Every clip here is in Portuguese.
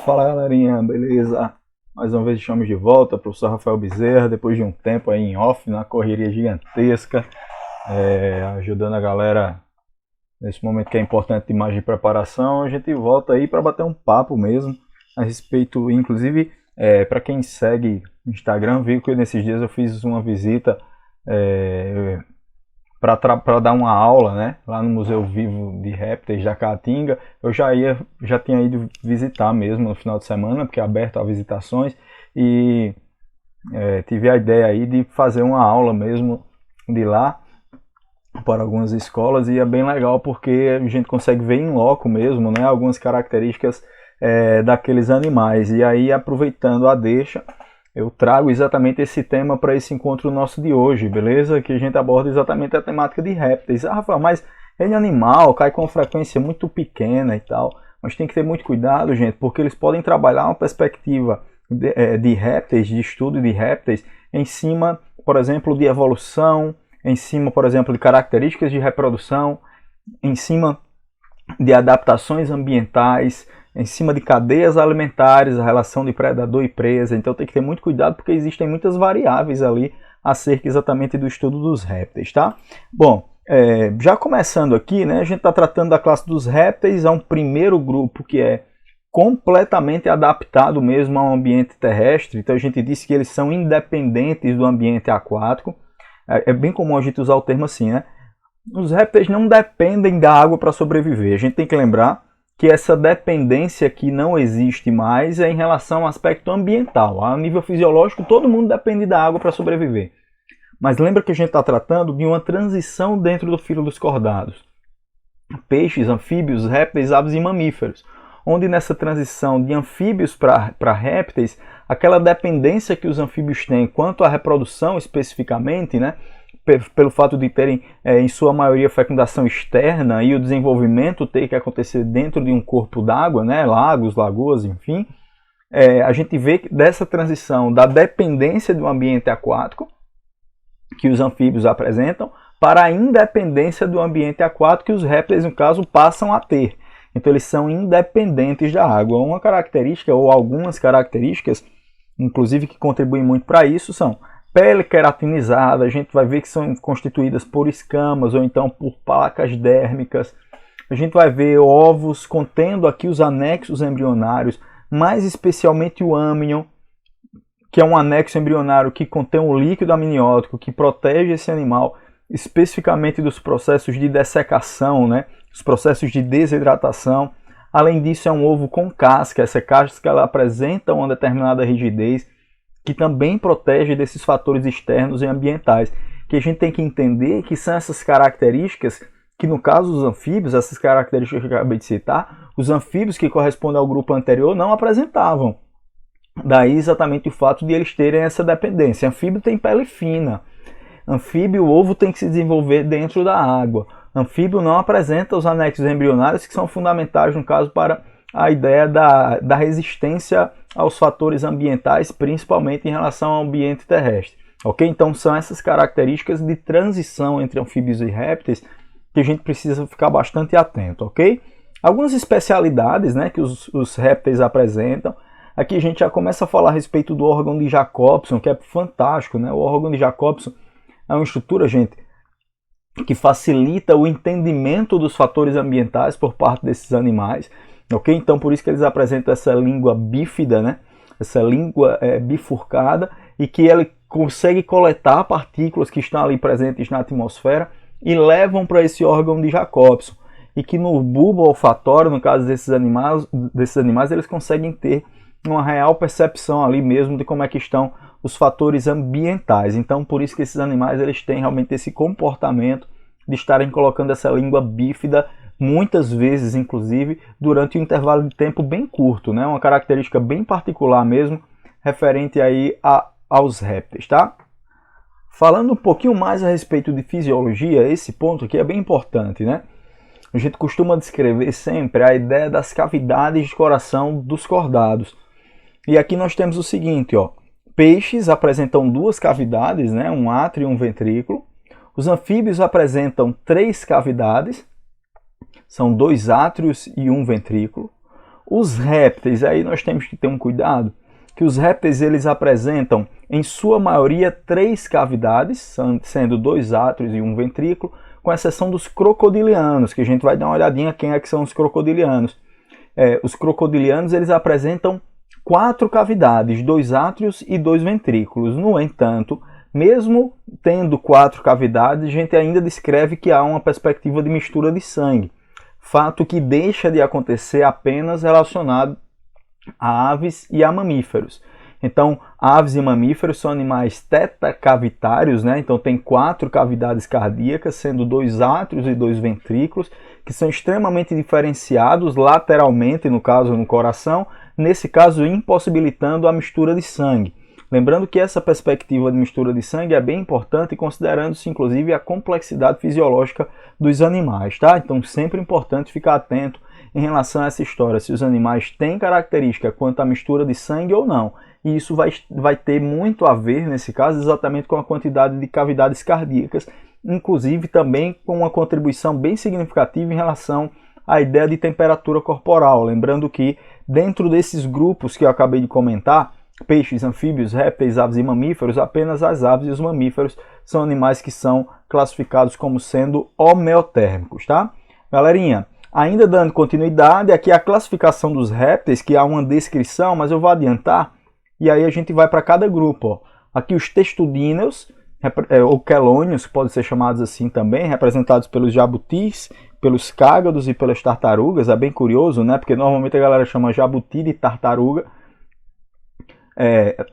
Fala galerinha, beleza? Mais uma vez estamos de volta, professor Rafael Bezerra, depois de um tempo aí em off, na correria gigantesca, ajudando a galera nesse momento que é importante de mais de preparação. A gente volta aí para bater um papo mesmo a respeito, inclusive, para quem segue o Instagram, viu que nesses dias eu fiz uma visita para dar uma aula, né, lá no Museu Vivo de Répteis da Caatinga. Eu já tinha ido visitar mesmo no final de semana, porque é aberto a visitações, e tive a ideia aí de fazer uma aula mesmo de lá para algumas escolas, e é bem legal porque a gente consegue ver em loco mesmo, né, algumas características daqueles animais. E aí, aproveitando a deixa, eu trago exatamente esse tema para esse encontro nosso de hoje, beleza? Que a gente aborda exatamente a temática de répteis. Ah, Rafael, mas ele é animal, cai com uma frequência muito pequena e tal. Mas tem que ter muito cuidado, gente, porque eles podem trabalhar uma perspectiva de répteis, de estudo de répteis, em cima, por exemplo, de evolução, em cima, por exemplo, de características de reprodução, em cima de adaptações ambientais, em cima de cadeias alimentares, a relação de predador e presa. Então tem que ter muito cuidado porque existem muitas variáveis ali acerca exatamente do estudo dos répteis, tá? Bom, já começando aqui, né, a gente está tratando da classe dos répteis, é um primeiro grupo que é completamente adaptado mesmo ao ambiente terrestre. Então a gente disse que eles são independentes do ambiente aquático. É bem comum a gente usar o termo assim, né? Os répteis não dependem da água para sobreviver. A gente tem que lembrar que essa dependência que não existe mais é em relação ao aspecto ambiental. A nível fisiológico, todo mundo depende da água para sobreviver. Mas lembra que a gente está tratando de uma transição dentro do filo dos cordados. Peixes, anfíbios, répteis, aves e mamíferos. Onde nessa transição de anfíbios para répteis, aquela dependência que os anfíbios têm quanto à reprodução especificamente, né, pelo fato de terem, em sua maioria, fecundação externa e o desenvolvimento ter que acontecer dentro de um corpo d'água, né, lagos, lagoas, enfim, a gente vê que dessa transição da dependência do ambiente aquático, que os anfíbios apresentam, para a independência do ambiente aquático que os répteis, no caso, passam a ter. Então eles são independentes da água. Uma característica, ou algumas características, inclusive, que contribuem muito para isso, são pele queratinizada. A gente vai ver que são constituídas por escamas ou então por placas dérmicas. A gente vai ver ovos contendo aqui os anexos embrionários, mais especialmente o âmnion, que é um anexo embrionário que contém um líquido amniótico que protege esse animal especificamente dos processos de dessecação, né? Os processos de desidratação. Além disso, é um ovo com casca. Essa casca ela apresenta uma determinada rigidez que também protege desses fatores externos e ambientais, que a gente tem que entender que são essas características que, no caso dos anfíbios, essas características que eu acabei de citar, os anfíbios que correspondem ao grupo anterior não apresentavam. Daí exatamente o fato de eles terem essa dependência. Anfíbio tem pele fina. Anfíbio, o ovo tem que se desenvolver dentro da água. Anfíbio não apresenta os anexos embrionários, que são fundamentais, no caso, para a ideia da resistência aos fatores ambientais, principalmente em relação ao ambiente terrestre. Ok? Então são essas características de transição entre anfíbios e répteis que a gente precisa ficar bastante atento, ok? Algumas especialidades, né, que os répteis apresentam. Aqui a gente já começa a falar a respeito do órgão de Jacobson, que é fantástico, né? O órgão de Jacobson é uma estrutura, gente, que facilita o entendimento dos fatores ambientais por parte desses animais. Ok? Então por isso que eles apresentam essa língua bífida, né? Essa língua bifurcada, e que ele consegue coletar partículas que estão ali presentes na atmosfera e levam para esse órgão de Jacobson. E que no bulbo olfatório, no caso desses animais, eles conseguem ter uma real percepção ali mesmo de como é que estão os fatores ambientais. Então por isso que esses animais eles têm realmente esse comportamento de estarem colocando essa língua bífida, muitas vezes, inclusive, durante um intervalo de tempo bem curto, né? Uma característica bem particular mesmo, referente aí aos répteis, tá? Falando um pouquinho mais a respeito de fisiologia, esse ponto aqui é bem importante, né? A gente costuma descrever sempre a ideia das cavidades de coração dos cordados. E aqui nós temos o seguinte, ó. Peixes apresentam duas cavidades, né? Um átrio e um ventrículo. Os anfíbios apresentam três cavidades, são dois átrios e um ventrículo. Os répteis, aí nós temos que ter um cuidado, que os répteis eles apresentam, em sua maioria, 3 cavidades, sendo 2 átrios e um ventrículo, com exceção dos crocodilianos, que a gente vai dar uma olhadinha quem é que são os crocodilianos. Os crocodilianos eles apresentam 4 cavidades, 2 átrios e 2 ventrículos. No entanto, mesmo tendo 4 cavidades, a gente ainda descreve que há uma perspectiva de mistura de sangue, fato que deixa de acontecer apenas relacionado a aves e a mamíferos. Então, aves e mamíferos são animais tetacavitários, né? Então tem 4 cavidades cardíacas, sendo 2 átrios e 2 ventrículos, que são extremamente diferenciados lateralmente, no caso no coração, nesse caso impossibilitando a mistura de sangue. Lembrando que essa perspectiva de mistura de sangue é bem importante, considerando-se inclusive a complexidade fisiológica dos animais, tá? Então sempre é importante ficar atento em relação a essa história, se os animais têm característica quanto à mistura de sangue ou não. E isso vai ter muito a ver, nesse caso, exatamente com a quantidade de cavidades cardíacas, inclusive também com uma contribuição bem significativa em relação à ideia de temperatura corporal. Lembrando que dentro desses grupos que eu acabei de comentar, peixes, anfíbios, répteis, aves e mamíferos, apenas as aves e os mamíferos são animais que são classificados como sendo homeotérmicos, tá? Galerinha, ainda dando continuidade, aqui a classificação dos répteis, que há uma descrição, mas eu vou adiantar, e aí a gente vai para cada grupo. Ó. Aqui os textudíneos, ou quelônios, que podem ser chamados assim também, representados pelos jabutis, pelos cágados e pelas tartarugas. É bem curioso, né? Porque normalmente a galera chama jabuti de tartaruga.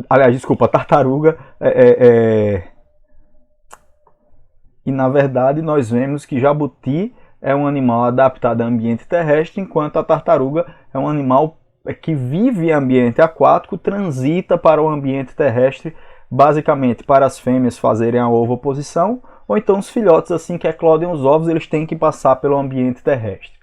Aliás, desculpa, tartaruga. E na verdade nós vemos que jabuti é um animal adaptado a ambiente terrestre, enquanto a tartaruga é um animal que vive em ambiente aquático, transita para o ambiente terrestre, basicamente para as fêmeas fazerem a ovoposição, ou então os filhotes, assim que eclodem os ovos, eles têm que passar pelo ambiente terrestre.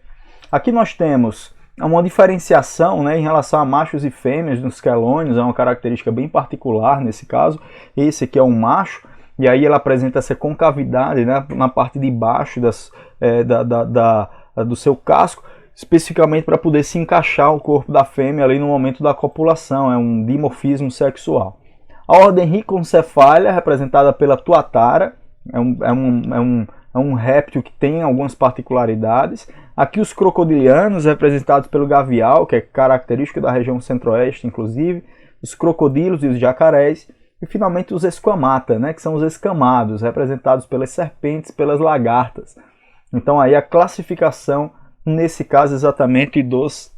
Aqui nós temos uma diferenciação, né, em relação a machos e fêmeas nos quelônios, é uma característica bem particular nesse caso. Esse aqui é um macho, e aí ele apresenta essa concavidade, né, na parte de baixo do seu casco, especificamente para poder se encaixar o corpo da fêmea ali no momento da copulação, é um dimorfismo sexual. A ordem Rhincocephalia, representada pela tuatara, é um réptil que tem algumas particularidades. Aqui os crocodilianos, representados pelo gavial, que é característico da região centro-oeste, inclusive, os crocodilos e os jacarés, e finalmente os esquamata, né, que são os escamados, representados pelas serpentes, pelas lagartas. Então aí a classificação, nesse caso exatamente, dos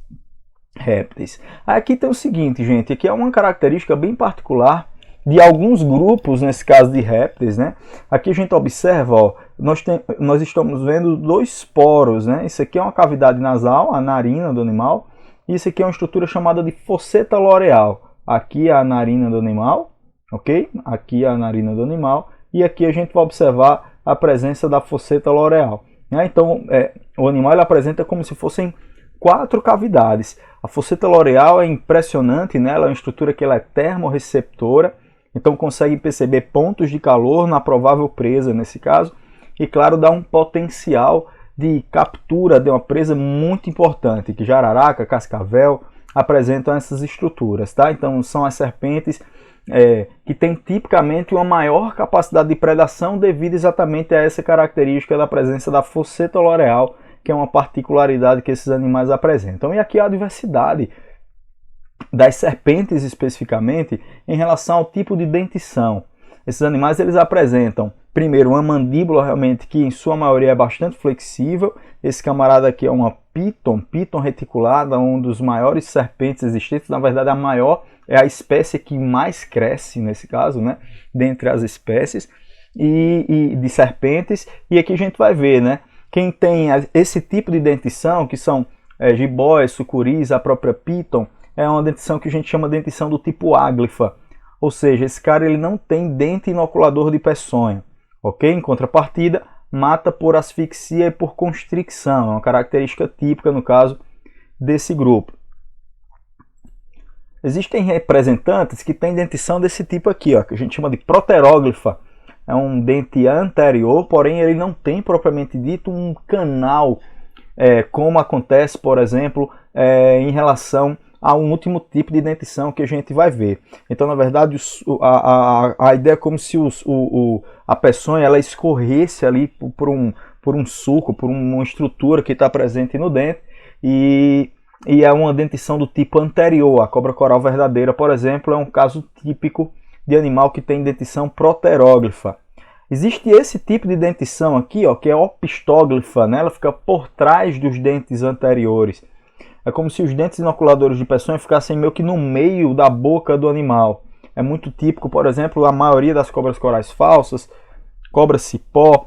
répteis. Aqui tem o seguinte, gente, aqui é uma característica bem particular de alguns grupos, nesse caso de répteis, né? Aqui a gente observa, ó, nós estamos vendo 2 poros, né? Isso aqui é uma cavidade nasal, a narina do animal, e isso aqui é uma estrutura chamada de fosseta loreal. Aqui é a narina do animal, ok? Aqui é a narina do animal, e aqui a gente vai observar a presença da fosseta loreal. Então, o animal ele apresenta como se fossem 4 cavidades. A fosseta loreal é impressionante, né? Ela é uma estrutura que ela é termorreceptora, então consegue perceber pontos de calor na provável presa nesse caso, e claro, dá um potencial de captura de uma presa muito importante, que jararaca, cascavel apresentam essas estruturas, tá? Então são as serpentes que têm tipicamente uma maior capacidade de predação devido exatamente a essa característica da presença da fosseta loreal, que é uma particularidade que esses animais apresentam. E aqui há a diversidade das serpentes especificamente em relação ao tipo de dentição. Esses animais eles apresentam, primeiro, uma mandíbula realmente que em sua maioria é bastante flexível. Esse camarada aqui é uma piton reticulada, um dos maiores serpentes existentes. Na verdade, a maior é a espécie que mais cresce, nesse caso, né, dentre as espécies e de serpentes. E aqui a gente vai ver, né, quem tem esse tipo de dentição, que são jiboias, sucuris, a própria piton, é uma dentição que a gente chama de dentição do tipo áglifa. Ou seja, esse cara ele não tem dente inoculador de peçonha. Ok? Em contrapartida, mata por asfixia e por constricção. É uma característica típica, no caso, desse grupo. Existem representantes que têm dentição desse tipo aqui, ó, que a gente chama de proteróglifa. É um dente anterior, porém ele não tem propriamente dito um canal como acontece, por exemplo, em relação a um último tipo de dentição que a gente vai ver. Então, na verdade, a ideia é como se a peçonha ela escorresse ali por um suco, por uma estrutura que está presente no dente, e é uma dentição do tipo anterior. A cobra coral verdadeira, por exemplo, é um caso típico de animal que tem dentição proteróglifa. Existe esse tipo de dentição aqui, ó, que é opistóglifa, né? Ela fica por trás dos dentes anteriores. É como se os dentes inoculadores de peçonha ficassem meio que no meio da boca do animal. É muito típico, por exemplo, a maioria das cobras corais falsas, cobra cipó,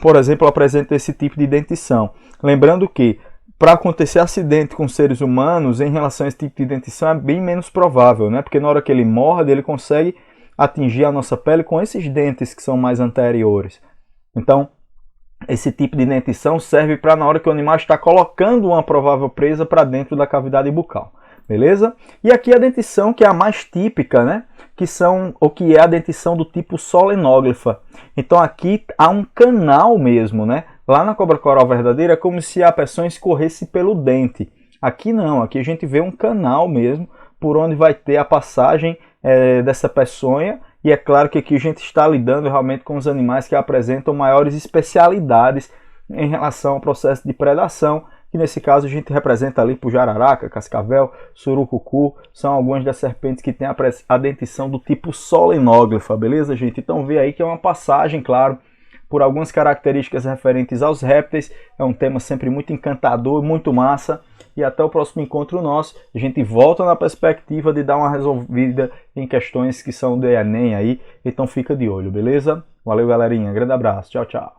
por exemplo, apresenta esse tipo de dentição. Lembrando que, para acontecer acidente com seres humanos, em relação a esse tipo de dentição, é bem menos provável, né? Porque na hora que ele morde, ele consegue atingir a nossa pele com esses dentes que são mais anteriores. Então, esse tipo de dentição serve para na hora que o animal está colocando uma provável presa para dentro da cavidade bucal, beleza? E aqui a dentição que é a mais típica, né? Que é a dentição do tipo solenóglifa. Então aqui há um canal mesmo, né? Lá na cobra coral verdadeira é como se a peçonha escorresse pelo dente. Aqui não, aqui a gente vê um canal mesmo por onde vai ter a passagem dessa peçonha. E é claro que aqui a gente está lidando realmente com os animais que apresentam maiores especialidades em relação ao processo de predação, que nesse caso a gente representa ali por jararaca, cascavel, surucucu, são algumas das serpentes que têm a dentição do tipo solenóglifa, beleza, gente? Então vê aí que é uma passagem, claro, por algumas características referentes aos répteis. É um tema sempre muito encantador, muito massa. E até o próximo encontro nosso. A gente volta na perspectiva de dar uma resolvida em questões que são do Enem aí. Então fica de olho, beleza? Valeu, galerinha. Grande abraço. Tchau, tchau.